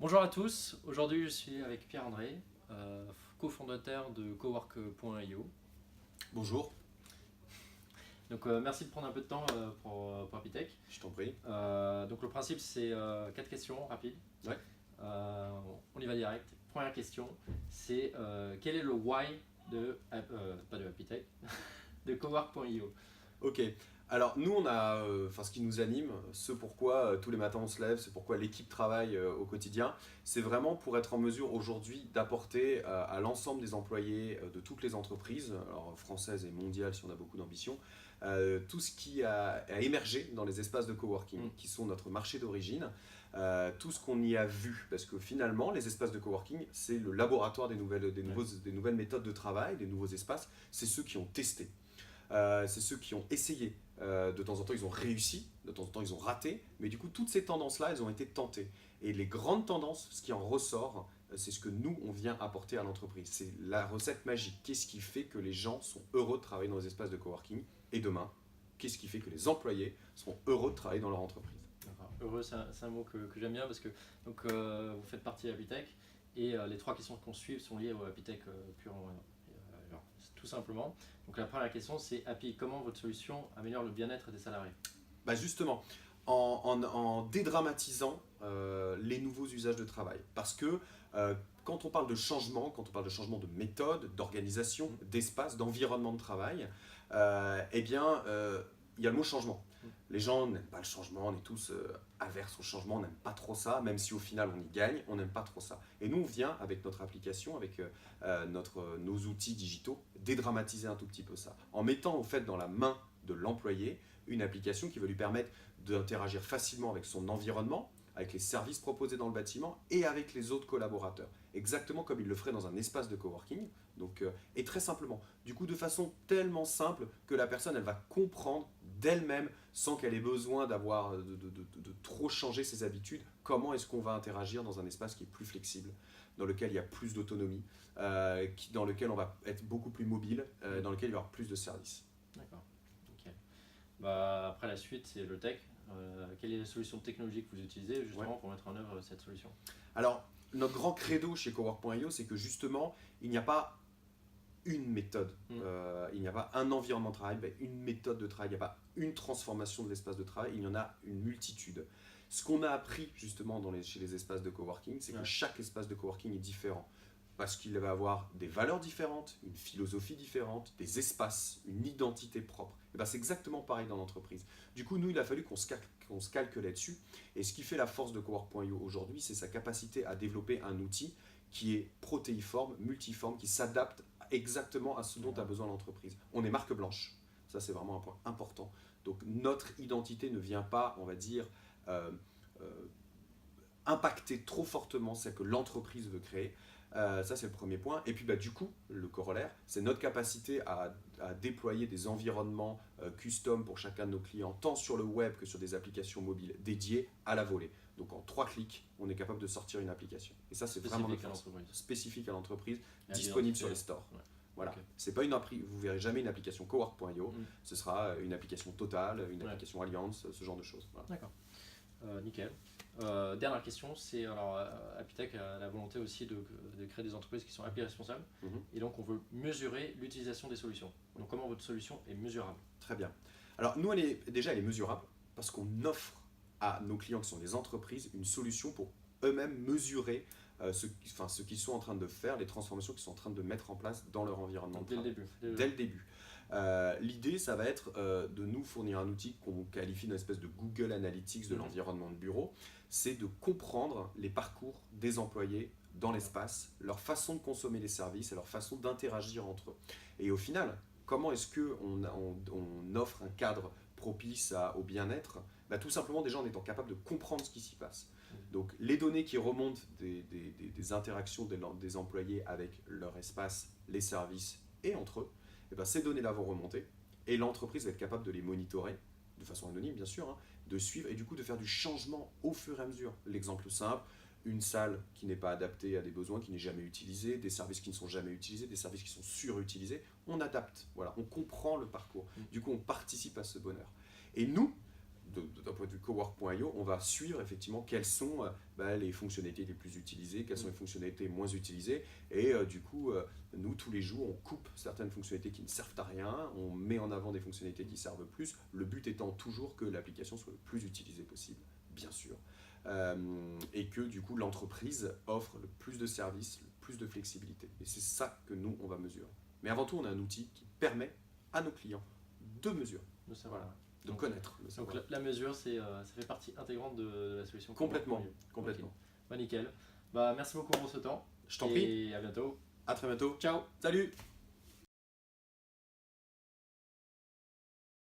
Bonjour à tous, aujourd'hui je suis avec Pierre-André, cofondateur de cowork.io. Bonjour, Donc merci de prendre un peu de temps pour Apitech. je t'en prie. Donc le principe c'est 4 questions rapides. Ouais. Euh, on y va direct. Première question, c'est quel est le why pas de Apitech, de cowork.io. Ok. Alors nous, on a, ce qui nous anime, ce pourquoi tous les matins on se lève, c'est pourquoi l'équipe travaille au quotidien, c'est vraiment pour être en mesure aujourd'hui d'apporter à l'ensemble des employés de toutes les entreprises, alors françaises et mondiales si on a beaucoup d'ambition, tout ce qui a émergé dans les espaces de coworking, qui sont notre marché d'origine, tout ce qu'on y a vu, parce que finalement les espaces de coworking, c'est le laboratoire des nouvelles méthodes de travail, des nouveaux espaces, c'est ceux qui ont testé. C'est ceux qui ont essayé. De temps en temps, ils ont réussi, de temps en temps, ils ont raté, mais du coup, toutes ces tendances-là, elles ont été tentées. Et les grandes tendances, ce qui en ressort, c'est ce que nous, on vient apporter à l'entreprise. C'est la recette magique. Qu'est-ce qui fait que les gens sont heureux de travailler dans les espaces de coworking? Et demain, qu'est-ce qui fait que les employés seront heureux de travailler dans leur entreprise? D'accord. Heureux, c'est un mot que j'aime bien parce que donc, vous faites partie d'Apitech et les 3 questions qu'on suit sont liées au Apitech pur. Alors, tout simplement. Donc la première question c'est Happy, comment votre solution améliore le bien-être des salariés? Bah justement, en dédramatisant les nouveaux usages de travail. Parce que quand on parle de changement, quand on parle de changement de méthode, d'organisation, d'espace, d'environnement de travail, il y a le mot changement. Les gens n'aiment pas le changement, on est tous averses au changement, on n'aime pas trop ça, même si au final on y gagne, on n'aime pas trop ça. Et nous, on vient avec notre application, avec nos outils digitaux, dédramatiser un tout petit peu ça. En mettant au fait dans la main de l'employé une application qui va lui permettre d'interagir facilement avec son environnement, avec les services proposés dans le bâtiment et avec les autres collaborateurs. Exactement comme il le ferait dans un espace de coworking. Donc, et très simplement. Du coup, de façon tellement simple que la personne, elle va comprendre d'elle-même, sans qu'elle ait besoin d'avoir de trop changer ses habitudes, comment est-ce qu'on va interagir dans un espace qui est plus flexible, dans lequel il y a plus d'autonomie, dans lequel on va être beaucoup plus mobile, dans lequel il y aura plus de services. D'accord. Ok. Bah, après la suite c'est le tech. Quelle est la solution technologique que vous utilisez Ouais. justement pour mettre en œuvre cette solution? Alors, notre grand credo chez Cowork.io, c'est que justement, il n'y a pas une méthode, il n'y a pas un environnement de travail, une méthode de travail, il n'y a pas une transformation de l'espace de travail, il y en a une multitude. Ce qu'on a appris justement chez les espaces de coworking, c'est que chaque espace de coworking est différent. Parce qu'il va avoir des valeurs différentes, une philosophie différente, des espaces, une identité propre. Et ben c'est exactement pareil dans l'entreprise. Du coup, nous, il a fallu qu'on se calque là-dessus. Et ce qui fait la force de Cowork.io aujourd'hui, c'est sa capacité à développer un outil qui est protéiforme, multiforme, qui s'adapte exactement à ce dont a besoin l'entreprise. On est marque blanche, ça c'est vraiment un point important. Donc notre identité ne vient pas, on va dire, euh, euh, impacter trop fortement celle que l'entreprise veut créer. Ça, c'est le premier point. Et puis, du coup, le corollaire, c'est notre capacité à déployer des environnements custom pour chacun de nos clients, tant sur le web que sur des applications mobiles dédiées à la volée. Donc, en 3 clics, on est capable de sortir une application. Et ça, c'est vraiment notre force. Spécifique à l'entreprise, disponible sur les stores. Ouais. Voilà. Okay. C'est pas vous verrez jamais une application cowork.io. Ce sera une application Total, une application Allianz, ce genre de choses. Voilà. D'accord. Nickel. Dernière question, c'est alors Apitech a la volonté aussi de créer des entreprises qui sont appli responsables, et donc on veut mesurer l'utilisation des solutions. Donc comment votre solution est mesurable? Très bien. Alors nous, elle est mesurable parce qu'on offre à nos clients qui sont des entreprises une solution pour eux-mêmes mesurer ce qu'ils sont en train de faire, les transformations qu'ils sont en train de mettre en place dans leur environnement de travail. Dès le début. L'idée, ça va être de nous fournir un outil qu'on qualifie d'une espèce de Google Analytics de l'environnement de bureau. C'est de comprendre les parcours des employés dans l'espace, leur façon de consommer les services et leur façon d'interagir entre eux. Et au final, comment est-ce qu'on offre un cadre propice au bien-être? Tout simplement déjà en étant capable de comprendre ce qui s'y passe. Donc les données qui remontent des interactions des employés avec leur espace, les services et entre eux, ces données-là vont remonter et l'entreprise va être capable de les monitorer, de façon anonyme bien sûr, de suivre et du coup de faire du changement au fur et à mesure. L'exemple simple, une salle qui n'est pas adaptée à des besoins, qui n'est jamais utilisée, des services qui ne sont jamais utilisés, des services qui sont surutilisés, on adapte, voilà, on comprend le parcours. Du coup, on participe à ce bonheur. Et nous, d'un point de vue cowork.io, on va suivre effectivement quelles sont les fonctionnalités les plus utilisées, quelles sont les fonctionnalités moins utilisées. Et du coup, nous, tous les jours, on coupe certaines fonctionnalités qui ne servent à rien, on met en avant des fonctionnalités qui servent plus, le but étant toujours que l'application soit le plus utilisée possible, bien sûr. Et que du coup, l'entreprise offre le plus de services, le plus de flexibilité. Et c'est ça que nous, on va mesurer. Mais avant tout, on a un outil qui permet à nos clients de mesurer. De savoir. Voilà. De connaître le Donc savoir. la mesure, ça fait partie intégrante de la solution. Complètement. Ok. Bah nickel. Bah merci beaucoup pour ce temps. Je t'en prie. Et à bientôt. À très bientôt. Ciao. Salut.